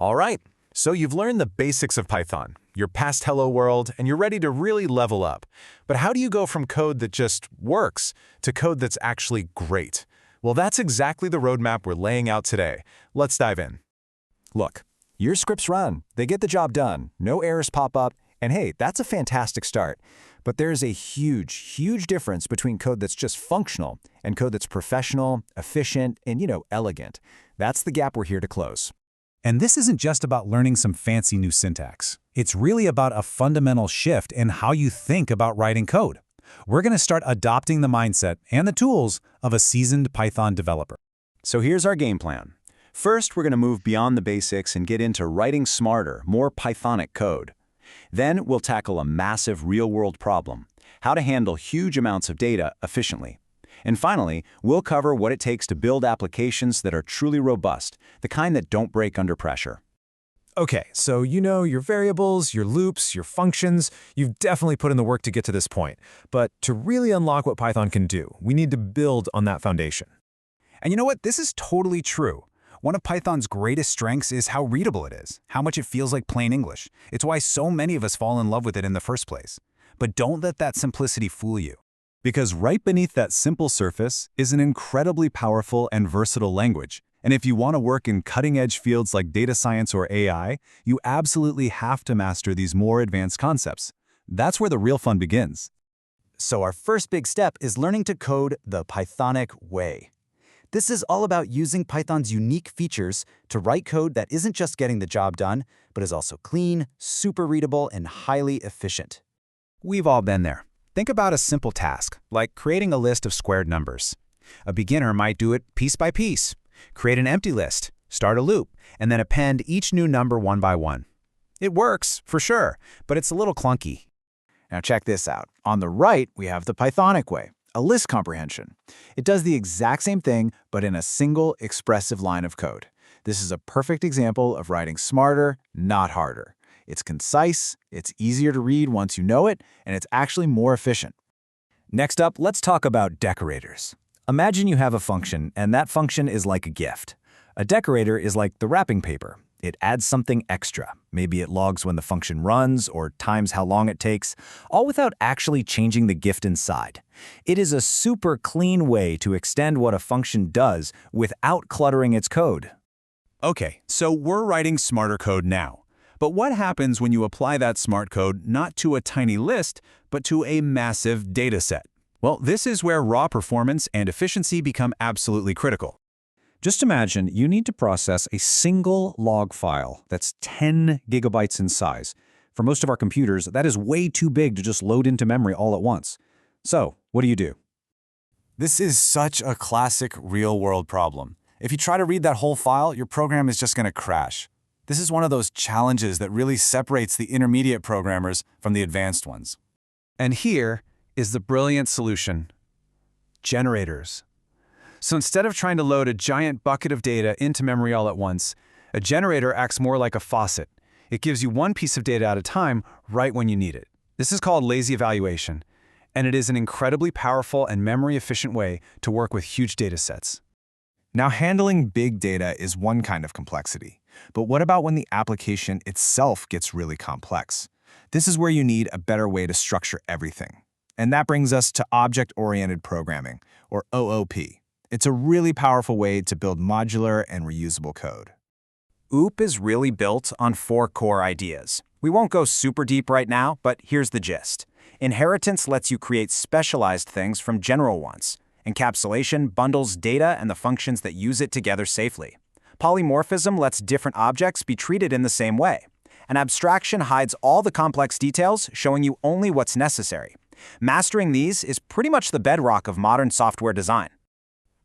All right, so you've learned the basics of Python. You're past Hello World, and you're ready to really level up. But how do you go from code that just works to code that's actually great? Well, that's exactly the roadmap we're laying out today. Let's dive in. Look, your scripts run, they get the job done, no errors pop up, and hey, that's a fantastic start. But there's a huge difference between code that's just functional and code that's professional, efficient, and, elegant. That's the gap we're here to close. And this isn't just about learning some fancy new syntax. It's really about a fundamental shift in how you think about writing code. We're going to start adopting the mindset and the tools of a seasoned Python developer. So here's our game plan. First, we're going to move beyond the basics and get into writing smarter, more Pythonic code. Then we'll tackle a massive real-world problem, how to handle huge amounts of data efficiently. And finally, we'll cover what it takes to build applications that are truly robust, the kind that don't break under pressure. Okay, so you know your variables, your loops, your functions, you've definitely put in the work to get to this point. But to really unlock what Python can do, we need to build on that foundation. And you know what? This is totally true. One of Python's greatest strengths is how readable it is, how much it feels like plain English. It's why so many of us fall in love with it in the first place. But don't let that simplicity fool you. Because right beneath that simple surface is an incredibly powerful and versatile language. And if you want to work in cutting-edge fields like data science or AI, you absolutely have to master these more advanced concepts. That's where the real fun begins. So our first big step is learning to code the Pythonic way. This is all about using Python's unique features to write code that isn't just getting the job done, but is also clean, super readable, and highly efficient. We've all been there. Think about a simple task, like creating a list of squared numbers. A beginner might do it piece by piece. Create an empty list, start a loop, and then append each new number one by one. It works, for sure, but it's a little clunky. Now check this out. On the right, we have the Pythonic way, a list comprehension. It does the exact same thing, but in a single expressive line of code. This is a perfect example of writing smarter, not harder. It's concise, it's easier to read once you know it, and it's actually more efficient. Next up, let's talk about decorators. Imagine you have a function, and that function is like a gift. A decorator is like the wrapping paper. It adds something extra. Maybe it logs when the function runs or times how long it takes, all without actually changing the gift inside. It is a super clean way to extend what a function does without cluttering its code. Okay, so we're writing smarter code now. But what happens when you apply that smart code not to a tiny list, but to a massive data set? Well, this is where raw performance and efficiency become absolutely critical. Just imagine you need to process a single log file that's 10 gigabytes in size. For most of our computers, that is way too big to just load into memory all at once. So, what do? This is such a classic real-world problem. If you try to read that whole file, your program is just going to crash. This is one of those challenges that really separates the intermediate programmers from the advanced ones. And here is the brilliant solution: generators. So instead of trying to load a giant bucket of data into memory all at once, a generator acts more like a faucet. It gives you one piece of data at a time right when you need it. This is called lazy evaluation, and it is an incredibly powerful and memory-efficient way to work with huge data sets. Now, handling big data is one kind of complexity. But what about when the application itself gets really complex? This is where you need a better way to structure everything. And that brings us to Object-Oriented Programming, or OOP. It's a really powerful way to build modular and reusable code. OOP is really built on 4 core ideas. We won't go super deep right now, but here's the gist. Inheritance lets you create specialized things from general ones. Encapsulation bundles data and the functions that use it together safely. Polymorphism lets different objects be treated in the same way. And abstraction hides all the complex details, showing you only what's necessary. Mastering these is pretty much the bedrock of modern software design.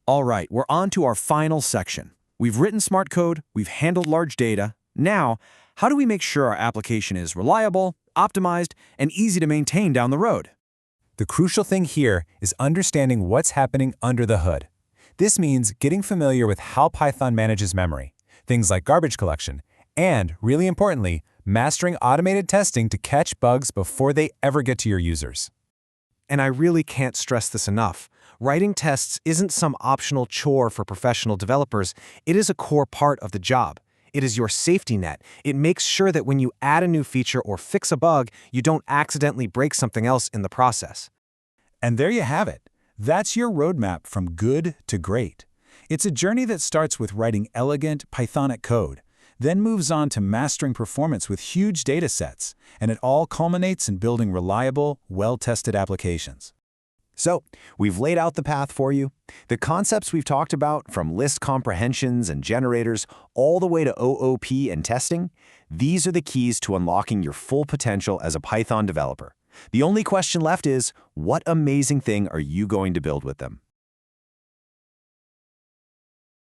All right, we're on to our final section. We've written smart code, we've handled large data. Now, how do we make sure our application is reliable, optimized, and easy to maintain down the road? The crucial thing here is understanding what's happening under the hood. This means getting familiar with how Python manages memory, things like garbage collection, and, really importantly, mastering automated testing to catch bugs before they ever get to your users. And I really can't stress this enough. Writing tests isn't some optional chore for professional developers. It is a core part of the job. It is your safety net. It makes sure that when you add a new feature or fix a bug, you don't accidentally break something else in the process. And there you have it. That's your roadmap from good to great. It's a journey that starts with writing elegant Pythonic code, then moves on to mastering performance with huge data sets, and it all culminates in building reliable, well-tested applications. So, we've laid out the path for you. The concepts we've talked about, from list comprehensions and generators all the way to OOP and testing, these are the keys to unlocking your full potential as a Python developer. The only question left is, what amazing thing are you going to build with them?